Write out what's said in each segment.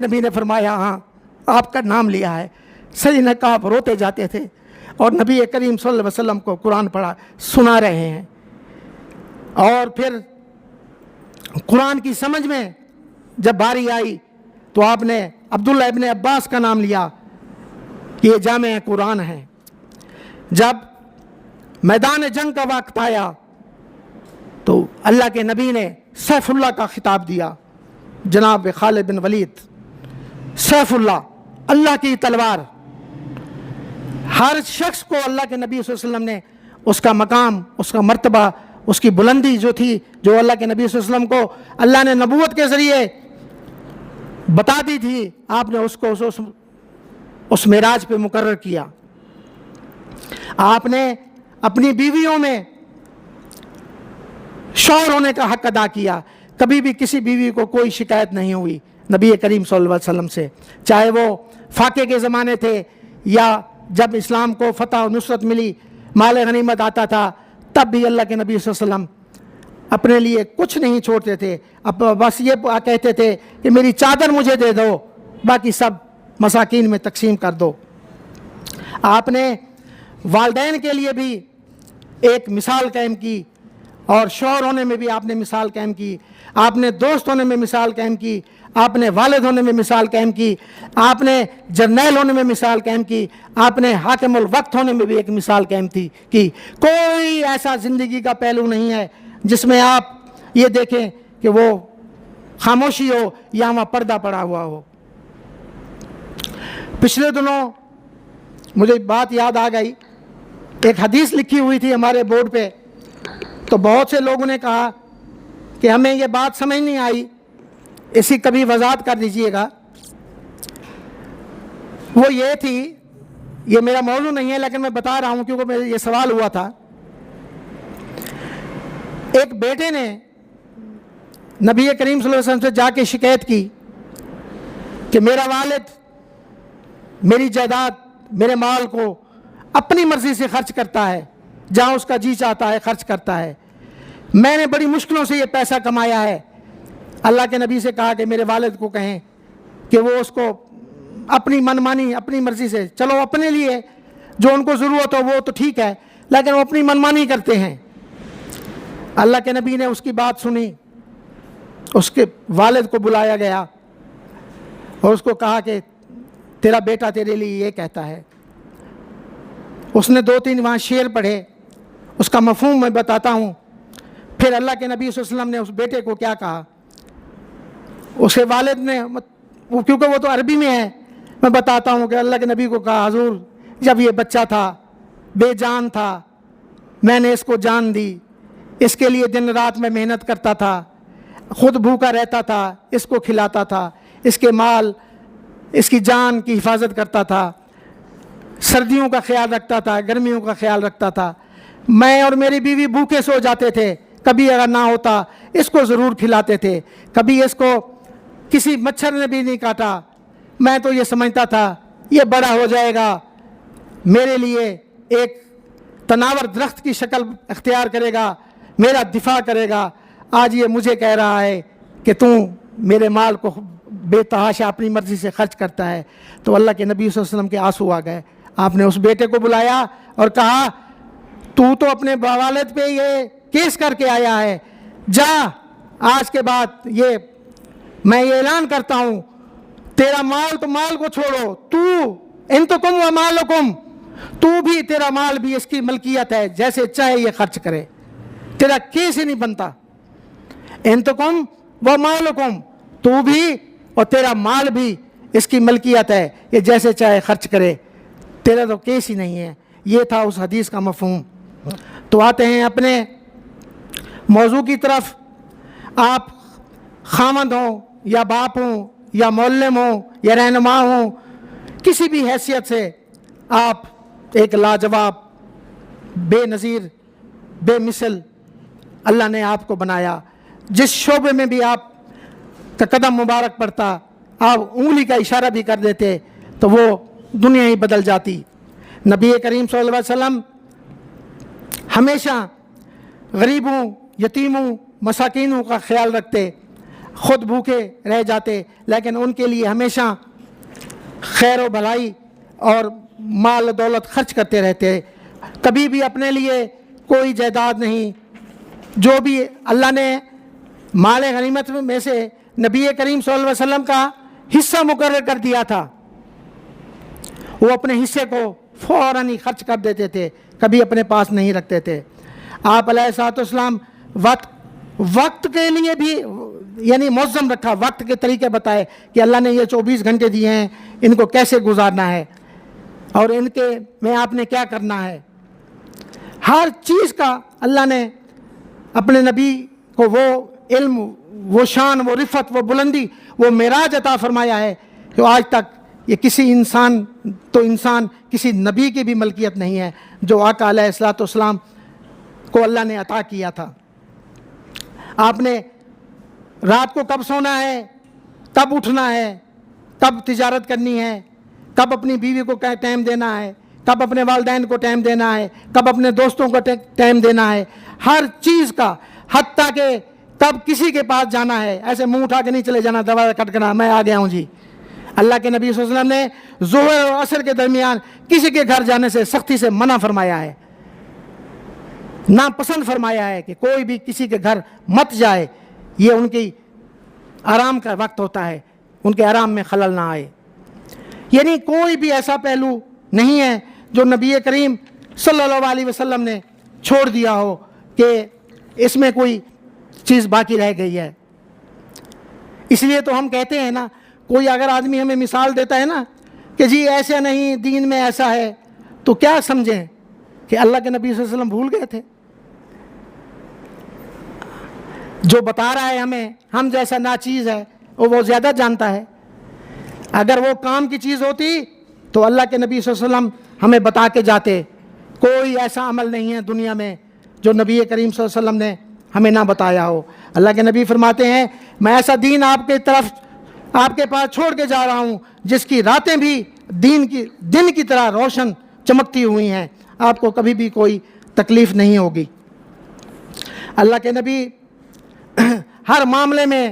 نبی نے فرمایا ہاں آپ کا نام لیا ہے۔ سیدنا کعب روتے جاتے تھے اور نبی کریم صلی اللہ علیہ وسلم کو قرآن پڑھا سنا رہے ہیں، اور پھر قرآن کی سمجھ میں جب باری آئی تو آپ نے عبداللہ ابن عباس کا نام لیا کہ یہ جامع قرآن ہے۔ جب میدان جنگ کا وقت آیا تو اللہ کے نبی نے سیف اللہ کا خطاب دیا، جناب خالد بن ولید، سیف اللہ، اللہ کی تلوار۔ ہر شخص کو اللہ کے نبی صلی اللہ علیہ وسلم نے اس کا مقام، اس کا مرتبہ، اس کی بلندی جو تھی، جو اللہ کے نبی صلی اللہ علیہ وسلم کو اللہ نے نبوت کے ذریعے بتا دی تھی، آپ نے اس کو اس معراج پہ مقرر کیا۔ آپ نے اپنی بیویوں میں شوہر ہونے کا حق ادا کیا، کبھی بھی کسی بیوی کو کوئی شکایت نہیں ہوئی نبی کریم صلی اللہ علیہ وسلم سے، چاہے وہ فاقے کے زمانے تھے یا جب اسلام کو فتح و نصرت ملی، مال غنیمت آتا تھا، تب بھی اللہ کے نبی صلی اللہ علیہ وسلم اپنے لیے کچھ نہیں چھوڑتے تھے، اب بس یہ کہتے تھے کہ میری چادر مجھے دے دو، باقی سب مساکین میں تقسیم کر دو۔ آپ نے والدین کے لیے بھی ایک مثال قائم کی، اور شوہر ہونے میں بھی آپ نے مثال قائم کی، آپ نے دوست ہونے میں مثال قائم کی، آپ نے والد ہونے میں مثال قائم کی، آپ نے جرنیل ہونے میں مثال قائم کی، آپ نے حاکم الوقت ہونے میں بھی ایک مثال قائم کی۔ کوئی ایسا زندگی کا پہلو نہیں ہے جس میں آپ یہ دیکھیں کہ وہ خاموشی ہو یا وہاں پردہ پڑا ہوا ہو۔ پچھلے دنوں مجھے بات یاد آ گئی، ایک حدیث لکھی ہوئی تھی ہمارے بورڈ پہ، تو بہت سے لوگوں نے کہا کہ ہمیں یہ بات سمجھ نہیں آئی، اسی کبھی وضاحت کر دیجئے گا۔ وہ یہ تھی، یہ میرا موضوع نہیں ہے لیکن میں بتا رہا ہوں کیونکہ میرے یہ سوال ہوا تھا۔ ایک بیٹے نے نبی کریم صلی اللہ علیہ وسلم سے جا کے شکایت کی کہ میرا والد میری جائیداد، میرے مال کو اپنی مرضی سے خرچ کرتا ہے، جہاں اس کا جی چاہتا ہے خرچ کرتا ہے، میں نے بڑی مشکلوں سے یہ پیسہ کمایا ہے۔ اللہ کے نبی سے کہا کہ میرے والد کو کہیں کہ وہ اس کو اپنی منمانی، اپنی مرضی سے، چلو اپنے لیے جو ان کو ضرورت ہو وہ تو ٹھیک ہے، لیکن وہ اپنی منمانی کرتے ہیں۔ اللہ کے نبی نے اس کی بات سنی، اس کے والد کو بلایا گیا اور اس کو کہا کہ تیرا بیٹا تیرے لیے یہ کہتا ہے۔ اس نے 2-3 وہاں شعر پڑھے، اس کا مفہوم میں بتاتا ہوں۔ پھر اللہ کے نبی صلی اللہ علیہ وسلم نے اس بیٹے کو کیا کہا، اس کے والد نے، کیونکہ وہ تو عربی میں ہے، میں بتاتا ہوں کہ اللہ کے نبی کو کہا، حضور جب یہ بچہ تھا، بے جان تھا، میں نے اس کو جان دی، اس کے لیے دن رات میں محنت کرتا تھا، خود بھوکا رہتا تھا، اس کو کھلاتا تھا، اس کے مال، اس کی جان کی حفاظت کرتا تھا، سردیوں کا خیال رکھتا تھا، گرمیوں کا خیال رکھتا تھا، میں اور میری بیوی بھوکے سو جاتے تھے، کبھی اگر نہ ہوتا اس کو ضرور کھلاتے تھے، کبھی اس کو کسی مچھر نے بھی نہیں کاٹا۔ میں تو یہ سمجھتا تھا یہ بڑا ہو جائے گا، میرے لیے ایک تناور درخت کی شکل اختیار کرے گا، میرا دفاع کرے گا۔ آج یہ مجھے کہہ رہا ہے کہ تو میرے مال کو بے تحاشا اپنی مرضی سے خرچ کرتا ہے۔ تو اللہ کے نبی صلی اللہ علیہ وسلم کے آنسو آ گئے۔ آپ نے اس بیٹے کو بلایا اور کہا تو اپنے والد پہ یہ کیس کر کے آیا ہے، جا آج کے بعد میں یہ اعلان کرتا ہوں، تیرا مال تو مال کو چھوڑو، تو انتکم و مالکم، تو بھی، تیرا مال بھی اس کی ملکیت ہے، جیسے چاہے یہ خرچ کرے، تیرا کیس ہی نہیں بنتا۔ انتکم و مالکم، تو بھی اور تیرا مال بھی اس کی ملکیت ہے، یہ جیسے چاہے خرچ کرے، تیرا تو کیس ہی نہیں ہے۔ یہ تھا اس حدیث کا مفہوم۔ تو آتے ہیں اپنے موضوع کی طرف۔ آپ خامند ہوں یا باپ ہوں یا معلم ہوں یا رہنما ہوں، کسی بھی حیثیت سے آپ ایک لاجواب، بے نظیر، بے مثل اللہ نے آپ کو بنایا۔ جس شعبے میں بھی آپ کا قدم مبارک پڑتا، آپ انگلی کا اشارہ بھی کر دیتے تو وہ دنیا ہی بدل جاتی۔ نبی کریم صلی اللہ علیہ وسلم ہمیشہ غریبوں، یتیموں، مساکینوں کا خیال رکھتے، خود بھوکے رہ جاتے، لیکن ان کے لیے ہمیشہ خیر و بھلائی اور مال و دولت خرچ کرتے رہتے، کبھی بھی اپنے لیے کوئی جائیداد نہیں۔ جو بھی اللہ نے مال غنیمت میں سے نبی کریم صلی اللہ علیہ وسلم کا حصہ مقرر کر دیا تھا، وہ اپنے حصے کو فوراً ہی خرچ کر دیتے تھے، کبھی اپنے پاس نہیں رکھتے تھے۔ آپ علیہ الصلوۃ والسلام وقت کے لیے بھی یعنی منظم رکھا، وقت کے طریقے بتائے کہ اللہ نے یہ 24 گھنٹے دیے ہیں، ان کو کیسے گزارنا ہے اور ان کے میں آپ نے کیا کرنا ہے۔ ہر چیز کا اللہ نے اپنے نبی کو وہ علم، وہ شان، وہ رفت، وہ بلندی، وہ معراج عطا فرمایا ہے کہ آج تک یہ کسی انسان کسی نبی کی بھی ملکیت نہیں ہے جو آقا علیہ الصلوۃ والسلام کو اللہ نے عطا کیا تھا۔ آپ نے رات کو کب سونا ہے، کب اٹھنا ہے، کب تجارت کرنی ہے، کب اپنی بیوی کو ٹائم دینا ہے، کب اپنے والدین کو ٹائم دینا ہے، کب اپنے دوستوں کو ٹائم دینا ہے، ہر چیز کا، حتیٰ کہ کب کسی کے پاس جانا ہے، ایسے منہ اٹھا کے نہیں چلے جانا دروازہ کٹ کرنا میں آ گیا ہوں جی۔ اللہ کے نبی صلی اللہ علیہ وسلم نے ظہر اور عصر کے درمیان کسی کے گھر جانے سے سختی سے منع فرمایا ہے، ناپسند فرمایا ہے کہ کوئی بھی کسی کے گھر مت جائے، یہ ان کی آرام کا وقت ہوتا ہے، ان کے آرام میں خلل نہ آئے۔ یعنی کوئی بھی ایسا پہلو نہیں ہے جو نبی کریم صلی اللہ علیہ وسلم نے چھوڑ دیا ہو کہ اس میں کوئی چیز باقی رہ گئی ہے۔ اس لیے تو ہم کہتے ہیں نا، کوئی اگر آدمی ہمیں مثال دیتا ہے نا کہ جی ایسا نہیں، دین میں ایسا ہے، تو کیا سمجھیں کہ اللہ کے نبی صلی اللہ علیہ وسلم بھول گئے تھے؟ جو بتا رہا ہے ہمیں، ہم جیسا ناچیز ہے وہ زیادہ جانتا ہے۔ اگر وہ کام کی چیز ہوتی تو اللہ کے نبی صلی اللہ علیہ وسلم ہمیں بتا کے جاتے۔ کوئی ایسا عمل نہیں ہے دنیا میں جو نبی کریم صلی اللہ علیہ وسلم نے ہمیں نہ بتایا ہو۔ اللہ کے نبی فرماتے ہیں میں ایسا دین آپ کے پاس چھوڑ کے جا رہا ہوں جس کی راتیں بھی دن کی طرح روشن چمکتی ہوئی ہیں، آپ کو کبھی بھی کوئی تکلیف نہیں ہوگی۔ اللہ کے نبی ہر معاملے میں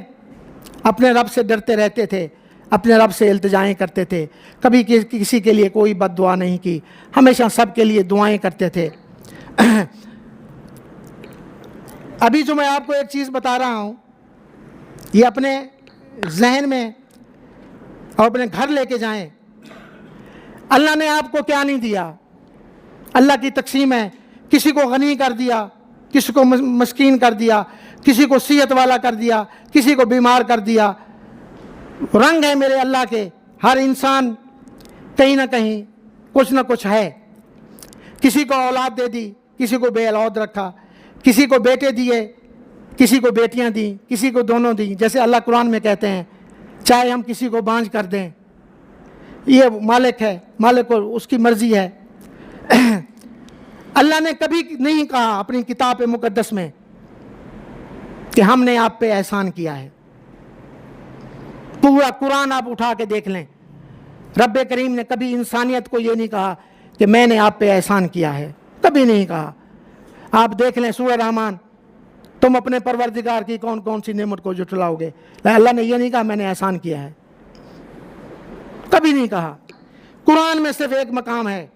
اپنے رب سے ڈرتے رہتے تھے، اپنے رب سے التجائیں کرتے تھے، کبھی کسی کے لیے کوئی بد دعا نہیں کی، ہمیشہ سب کے لیے دعائیں کرتے تھے۔ ابھی جو میں آپ کو ایک چیز بتا رہا ہوں، یہ اپنے ذہن میں اور اپنے گھر لے کے جائیں۔ اللہ نے آپ کو کیا نہیں دیا؟ اللہ کی تقسیم ہے، کسی کو غنی کر دیا، کسی کو مسکین کر دیا، کسی کو صحت والا کر دیا، کسی کو بیمار کر دیا۔ رنگ ہے میرے اللہ کے، ہر انسان کہیں نہ کہیں کچھ نہ کچھ ہے۔ کسی کو اولاد دے دی، کسی کو بے اولاد رکھا، کسی کو بیٹے دیے، کسی کو بیٹیاں دیں، کسی کو دونوں دیں، جیسے اللہ قرآن میں کہتے ہیں چاہے ہم کسی کو بانجھ کر دیں، یہ مالک ہے، مالک کو اس کی مرضی ہے۔ اللہ نے کبھی نہیں کہا اپنی کتاب مقدس میں کہ ہم نے آپ پہ احسان کیا ہے۔ پورا قرآن آپ اٹھا کے دیکھ لیں، رب کریم نے کبھی انسانیت کو یہ نہیں کہا کہ میں نے آپ پہ احسان کیا ہے، کبھی نہیں کہا۔ آپ دیکھ لیں سورہ رحمان، تم اپنے پروردگار کی کون کون سی نعمت کو جھٹلاؤ گے، اللہ نے یہ نہیں کہا میں نے احسان کیا ہے، کبھی نہیں کہا۔ قرآن میں صرف ایک مقام ہے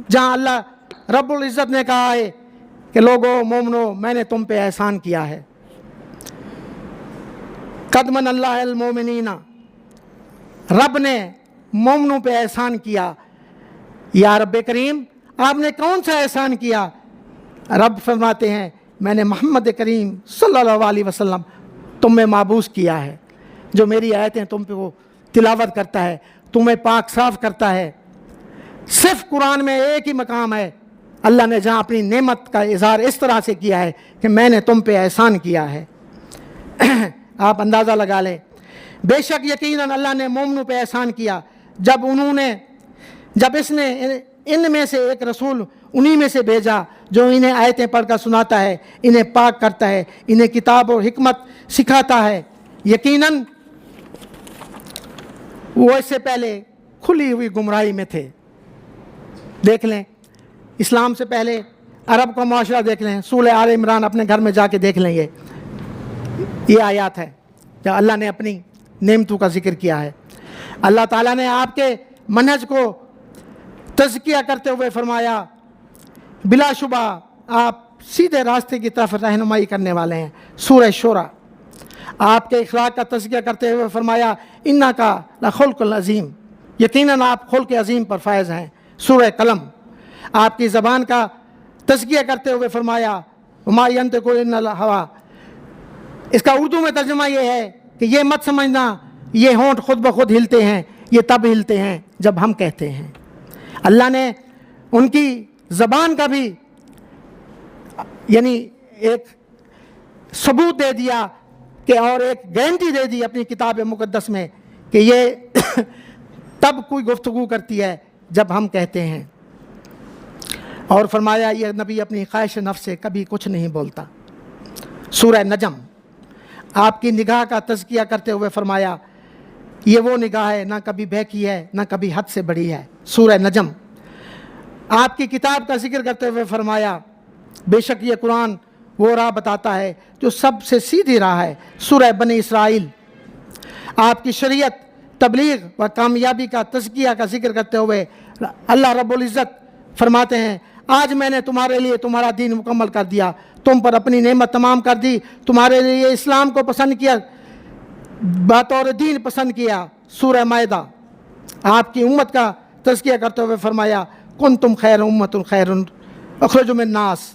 جہاں اللہ رب العزت نے کہا ہے کہ لوگو مومنو میں نے تم پہ احسان کیا ہے۔ قد من اللہ المومنین، رب نے مومنوں پہ احسان کیا۔ یا رب کریم آپ نے کون سا احسان کیا؟ رب فرماتے ہیں میں نے محمد کریم صلی اللہ علیہ وسلم تم میں مابعوث کیا ہے، جو میری آیتیں تم پہ وہ تلاوت کرتا ہے، تمہیں پاک صاف کرتا ہے۔ صرف قرآن میں ایک ہی مقام ہے اللہ نے جہاں اپنی نعمت کا اظہار اس طرح سے کیا ہے کہ میں نے تم پہ احسان کیا ہے۔ آپ اندازہ لگا لیں، بے شک یقیناً اللہ نے مومنوں پہ احسان کیا جب اس نے ان میں سے ایک رسول انہی میں سے بھیجا جو انہیں آیتیں پڑھ کر سناتا ہے، انہیں پاک کرتا ہے، انہیں کتاب اور حکمت سکھاتا ہے۔ یقیناً وہ اس سے پہلے کھلی ہوئی گمراہی میں تھے۔ دیکھ لیں اسلام سے پہلے عرب کا معاشرہ دیکھ لیں، سورہ آل عمران اپنے گھر میں جا کے دیکھ لیں، یہ آیات ہے۔ جب اللہ نے اپنی نعمتوں کا ذکر کیا ہے۔ اللہ تعالیٰ نے آپ کے منہج کو تزکیہ کرتے ہوئے فرمایا بلا شبہ آپ سیدھے راستے کی طرف رہنمائی کرنے والے ہیں۔ سورہ شورى آپ کے اخلاق کا تزکیہ کرتے ہوئے فرمایا انکا لخلق عظیم، یقیناً آپ خلق عظیم پر فائز ہیں۔ سورہ قلم آپ کی زبان کا تزکیہ کرتے ہوئے فرمایا وما ینطق الا الہویٰ، اس کا اردو میں ترجمہ یہ ہے کہ یہ مت سمجھنا یہ ہونٹ خود بخود ہلتے ہیں، یہ تب ہلتے ہیں جب ہم کہتے ہیں۔ اللہ نے ان کی زبان کا بھی یعنی ایک ثبوت دے دیا کہ اور ایک گارنٹی دے دی اپنی کتاب مقدس میں کہ یہ تب کوئی گفتگو کرتی ہے جب ہم کہتے ہیں، اور فرمایا یہ نبی اپنی خواہش نفس سے کبھی کچھ نہیں بولتا۔ سورہ نجم آپ کی نگاہ کا تزکیہ کرتے ہوئے فرمایا یہ وہ نگاہ ہے نہ کبھی بہکی ہے نہ کبھی حد سے بڑی ہے۔ سورہ نجم آپ کی کتاب کا ذکر کرتے ہوئے فرمایا بے شک یہ قرآن وہ راہ بتاتا ہے جو سب سے سیدھی راہ ہے۔ سورہ بنی اسرائیل آپ کی شریعت، تبلیغ و کامیابی کا تزکیہ کا ذکر کرتے ہوئے اللہ رب العزت فرماتے ہیں آج میں نے تمہارے لیے تمہارا دین مکمل کر دیا، تم پر اپنی نعمت تمام کر دی، تمہارے لیے اسلام کو پسند کیا، بطور دین پسند کیا۔ سورہ مائدہ آپ کی امت کا تزکیہ کرتے ہوئے فرمایا کنتم خیر امت خیر اخرج من الناس،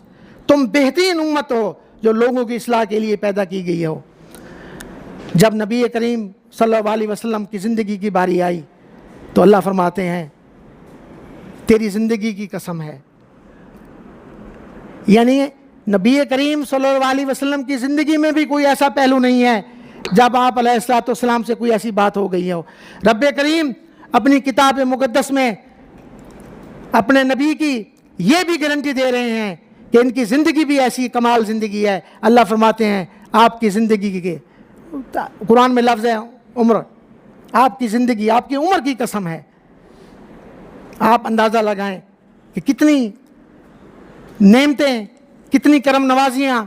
تم بہترین امت ہو جو لوگوں کی اصلاح کے لیے پیدا کی گئی ہو۔ جب نبی کریم صلی اللہ علیہ وسلم کی زندگی کی باری آئی تو اللہ فرماتے ہیں تیری زندگی کی قسم ہے، یعنی نبی کریم صلی اللہ علیہ وسلم کی زندگی میں بھی کوئی ایسا پہلو نہیں ہے جب آپ علیہ الصلوۃ والسلام سے کوئی ایسی بات ہو گئی ہو۔ رب کریم اپنی کتاب مقدس میں اپنے نبی کی یہ بھی گارنٹی دے رہے ہیں کہ ان کی زندگی بھی ایسی کمال زندگی ہے۔ اللہ فرماتے ہیں آپ کی زندگی کے قرآن میں لفظ ہے عمر، آپ کی زندگی آپ کی عمر کی قسم ہے۔ آپ اندازہ لگائیں کہ کتنی نعمتیں، کتنی کرم نوازیاں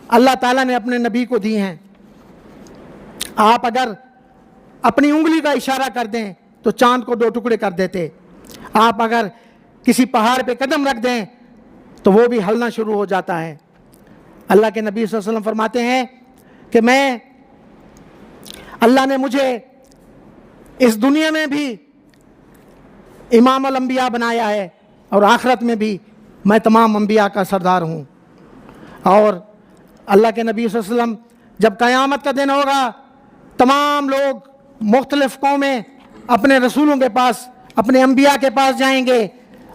اللہ تعالیٰ نے اپنے نبی کو دی ہیں۔ آپ اگر اپنی انگلی کا اشارہ کر دیں تو چاند کو 2 ٹکڑے کر دیتے، آپ اگر کسی پہاڑ پہ قدم رکھ دیں تو وہ بھی ہلنا شروع ہو جاتا ہے۔ اللہ کے نبی صلی اللہ علیہ وسلم فرماتے ہیں کہ اللہ نے مجھے اس دنیا میں بھی امام الانبیاء بنایا ہے اور آخرت میں بھی میں تمام انبیاء کا سردار ہوں۔ اور اللہ کے نبی صلی اللہ علیہ وسلم جب قیامت کا دن ہوگا تمام لوگ مختلف قومیں اپنے رسولوں کے پاس، اپنے انبیاء کے پاس جائیں گے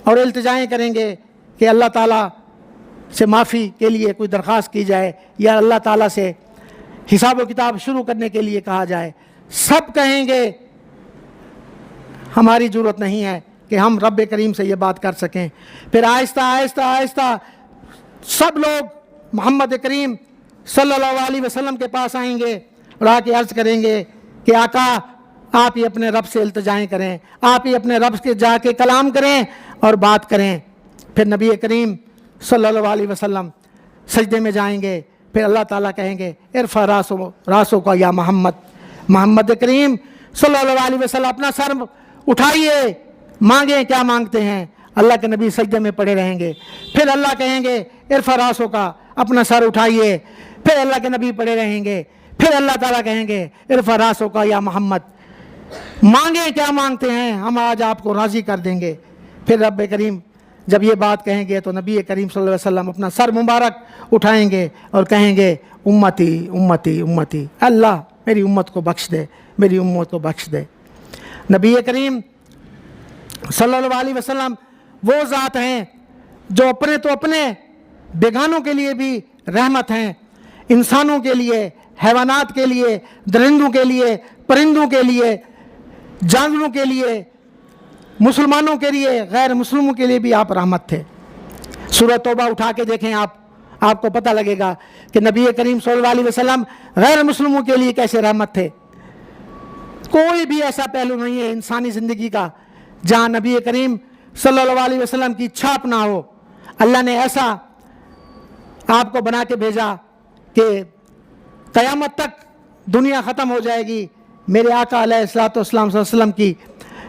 اور التجائیں کریں گے کہ اللہ تعالیٰ سے معافی کے لیے کوئی درخواست کی جائے یا اللہ تعالیٰ سے حساب و کتاب شروع کرنے کے لیے کہا جائے۔ سب کہیں گے ہماری ضرورت نہیں ہے کہ ہم رب کریم سے یہ بات کر سکیں۔ پھر آہستہ آہستہ آہستہ سب لوگ محمد کریم صلی اللہ علیہ وسلم کے پاس آئیں گے اور آ کے عرض کریں گے کہ آقا آپ ہی اپنے رب سے التجائیں کریں، آپ ہی اپنے رب سے جا کے کلام کریں اور بات کریں۔ پھر نبی کریم صلی اللہ علیہ وسلم سجدے میں جائیں گے، پھر اللہ تعالیٰ کہیں گے ارفع راسو کا یا محمد کریم صلی اللہ علیہ وسلم اپنا سر اٹھائیے، مانگیں کیا مانگتے ہیں۔ اللہ کے نبی سجدے میں پڑے رہیں گے، پھر اللہ کہیں گے ارفع راسو کا اپنا سر اٹھائیے، پھر اللہ کے نبی پڑے رہیں گے، پھر اللہ تعالیٰ کہیں گے ارفع راسو کا یا محمد، مانگیں کیا مانگتے ہیں ہم آج آپ کو راضی کر دیں گے۔ پھر رب کریم جب یہ بات کہیں گے تو نبی کریم صلی اللہ علیہ وسلم اپنا سر مبارک اٹھائیں گے اور کہیں گے امتی امتی امتی، اللہ میری امت کو بخش دے، میری امت کو بخش دے۔ نبی کریم صلی اللہ علیہ وسلم وہ ذات ہیں جو اپنے تو اپنے بیگانوں کے لیے بھی رحمت ہیں، انسانوں کے لیے، حیوانات کے لیے، درندوں کے لیے، پرندوں کے لیے، جانوروں کے لیے، مسلمانوں کے لیے، غیر مسلموں کے لیے بھی آپ رحمت تھے۔ سورہ توبہ اٹھا کے دیکھیں آپ کو پتہ لگے گا کہ نبی کریم صلی اللہ علیہ وسلم غیر مسلموں کے لیے کیسے رحمت تھے۔ کوئی بھی ایسا پہلو نہیں ہے انسانی زندگی کا جہاں نبی کریم صلی اللہ علیہ وسلم کی چھاپ نہ ہو۔ اللہ نے ایسا آپ کو بنا کے بھیجا کہ قیامت تک دنیا ختم ہو جائے گی، میرے آقا علیہ الصلوۃ والسلام صلی اللہ علیہ وسلم کی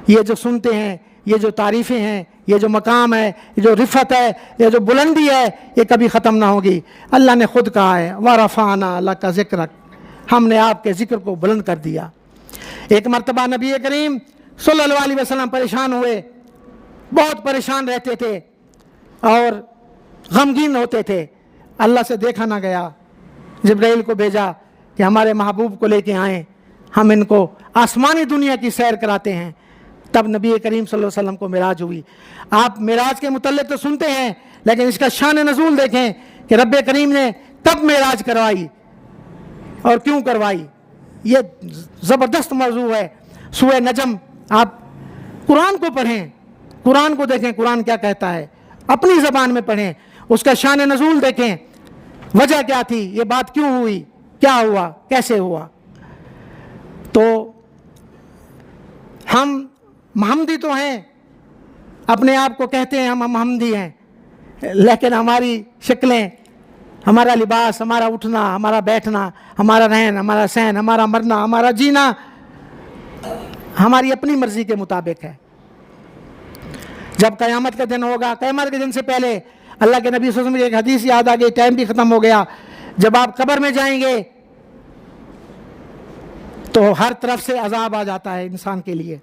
یہ جو سنتے ہیں، یہ جو تعریفیں ہیں، یہ جو مقام ہے، یہ جو رفعت ہے، یہ جو بلندی ہے، یہ کبھی ختم نہ ہوگی۔ اللہ نے خود کہا ہے وَرَفَعْنَا لَكَ ذِكْرَكَ، ہم نے آپ کے ذکر کو بلند کر دیا۔ ایک مرتبہ نبی کریم صلی اللہ علیہ وسلم پریشان ہوئے، بہت پریشان رہتے تھے اور غمگین ہوتے تھے۔ اللہ سے دیکھا نہ گیا، جبرائیل کو بھیجا کہ ہمارے محبوب کو لے کے آئیں، ہم ان کو آسمانی دنیا کی سیر کراتے ہیں۔ تب نبی کریم صلی اللہ علیہ وسلم کو معراج ہوئی۔ آپ معراج کے متعلق تو سنتے ہیں، لیکن اس کا شان نزول دیکھیں کہ رب کریم نے کب معراج کروائی اور کیوں کروائی۔ یہ زبردست موضوع ہے۔ سورہ نجم آپ قرآن کو پڑھیں، قرآن کو دیکھیں، قرآن کیا کہتا ہے، اپنی زبان میں پڑھیں، اس کا شان نزول دیکھیں، وجہ کیا تھی، یہ بات کیوں ہوئی، کیا ہوا، کیسے ہوا۔ تو ہم محمدی تو ہیں، اپنے آپ کو کہتے ہیں ہم محمدی ہیں، لیکن ہماری شکلیں، ہمارا لباس، ہمارا اٹھنا، ہمارا بیٹھنا، ہمارا رہن، ہمارا سہن، ہمارا مرنا، ہمارا جینا ہماری اپنی مرضی کے مطابق ہے۔ جب قیامت کا دن ہوگا، قیامت کے دن سے پہلے اللہ کے نبی صلی اللہ علیہ وسلم کی ایک حدیث یاد آ گئی، ٹائم بھی ختم ہو گیا۔ جب آپ قبر میں جائیں گے تو ہر طرف سے عذاب آ جاتا ہے انسان کے لیے،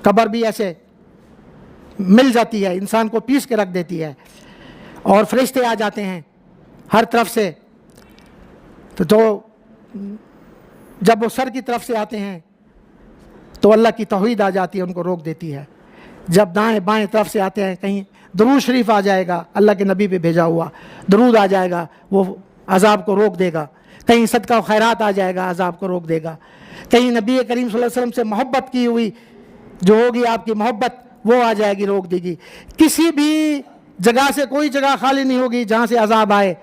قبر بھی ایسے مل جاتی ہے، انسان کو پیس کے رکھ دیتی ہے، اور فرشتے آ جاتے ہیں ہر طرف سے۔ تو جب وہ سر کی طرف سے آتے ہیں تو اللہ کی توحید آ جاتی ہے، ان کو روک دیتی ہے۔ جب دائیں بائیں طرف سے آتے ہیں، کہیں درود شریف آ جائے گا، اللہ کے نبی پہ بھیجا ہوا درود آ جائے گا، وہ عذاب کو روک دے گا۔ کہیں صدقہ و خیرات آ جائے گا، عذاب کو روک دے گا۔ کہیں نبی کریم صلی اللہ علیہ وسلم سے محبت کی ہوئی جو ہوگی، آپ کی محبت، وہ آ جائے گی، روک دے گی۔ کسی بھی جگہ سے کوئی جگہ خالی نہیں ہوگی جہاں سے عذاب آئے۔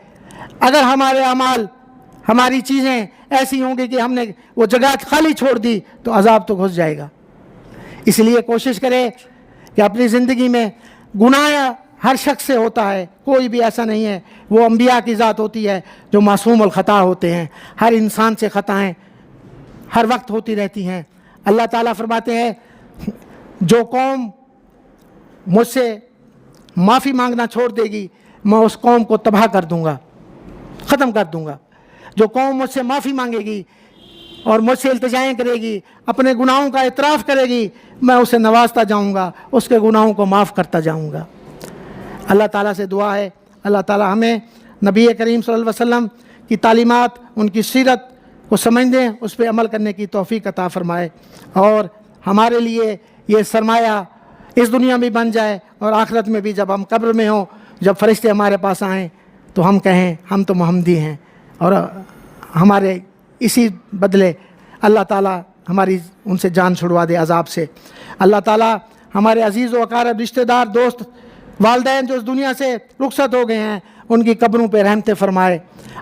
اگر ہمارے اعمال، ہماری چیزیں ایسی ہوں گی کہ ہم نے وہ جگہ خالی چھوڑ دی تو عذاب تو گھس جائے گا۔ اس لیے کوشش کرے کہ اپنی زندگی میں گناہ ہر شخص سے ہوتا ہے، کوئی بھی ایسا نہیں ہے، وہ انبیاء کی ذات ہوتی ہے جو معصوم الخطا ہوتے ہیں۔ ہر انسان سے خطائیں ہر وقت ہوتی رہتی ہیں۔ اللہ تعالیٰ فرماتے ہیں جو قوم مجھ سے معافی مانگنا چھوڑ دے گی میں اس قوم کو تباہ کر دوں گا، ختم کر دوں گا۔ جو قوم مجھ سے معافی مانگے گی اور مجھ سے التجائیں کرے گی، اپنے گناہوں کا اعتراف کرے گی، میں اسے نوازتا جاؤں گا، اس کے گناہوں کو معاف کرتا جاؤں گا۔ اللہ تعالیٰ سے دعا ہے اللہ تعالیٰ ہمیں نبی کریم صلی اللہ علیہ وسلم کی تعلیمات، ان کی سیرت کو سمجھنے، اس پہ عمل کرنے کی توفیق عطا فرمائے، اور ہمارے لیے یہ سرمایہ اس دنیا میں بن جائے اور آخرت میں بھی، جب ہم قبر میں ہوں، جب فرشتے ہمارے پاس آئیں تو ہم کہیں ہم تو محمدی ہیں، اور ہمارے اسی بدلے اللہ تعالیٰ ہماری ان سے جان چھڑوا دے عذاب سے۔ اللہ تعالیٰ ہمارے عزیز و اقارب، رشتہ دار، دوست، والدین جو اس دنیا سے رخصت ہو گئے ہیں، ان کی قبروں پہ رحمتیں فرمائے۔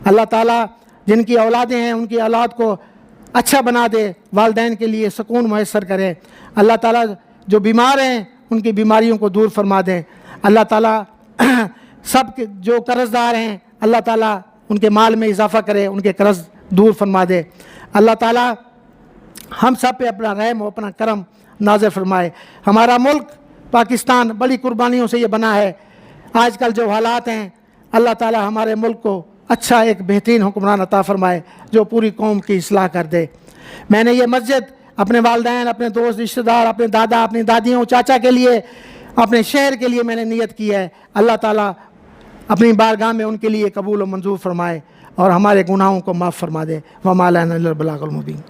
اللہ تعالیٰ جن کی اولادیں ہیں ان کی اولاد کو اچھا بنا دے، والدین کے لیے سکون میسر کرے۔ اللہ تعالیٰ جو بیمار ہیں ان کی بیماریوں کو دور فرما دیں۔ اللہ تعالیٰ سب کے جو قرض دار ہیں اللہ تعالیٰ ان کے مال میں اضافہ کرے، ان کے قرض دور فرما دے۔ اللہ تعالیٰ ہم سب پہ اپنا رحم و اپنا کرم نازل فرمائے۔ ہمارا ملک پاکستان بڑی قربانیوں سے یہ بنا ہے۔ آج کل جو حالات ہیں، اللہ تعالیٰ ہمارے ملک کو اچھا ایک بہترین حکمران عطا فرمائے جو پوری قوم کی اصلاح کر دے۔ میں نے یہ مسجد اپنے والدین، اپنے دوست، رشتہ دار، اپنے دادا، اپنی دادیوں، چاچا کے لیے، اپنے شہر کے لیے میں نے نیت کی ہے۔ اللہ تعالیٰ اپنی بارگاہ میں ان کے لیے قبول و منظور فرمائے اور ہمارے گناہوں کو معاف فرما دے۔ وما لنا الا البلاغ المبین۔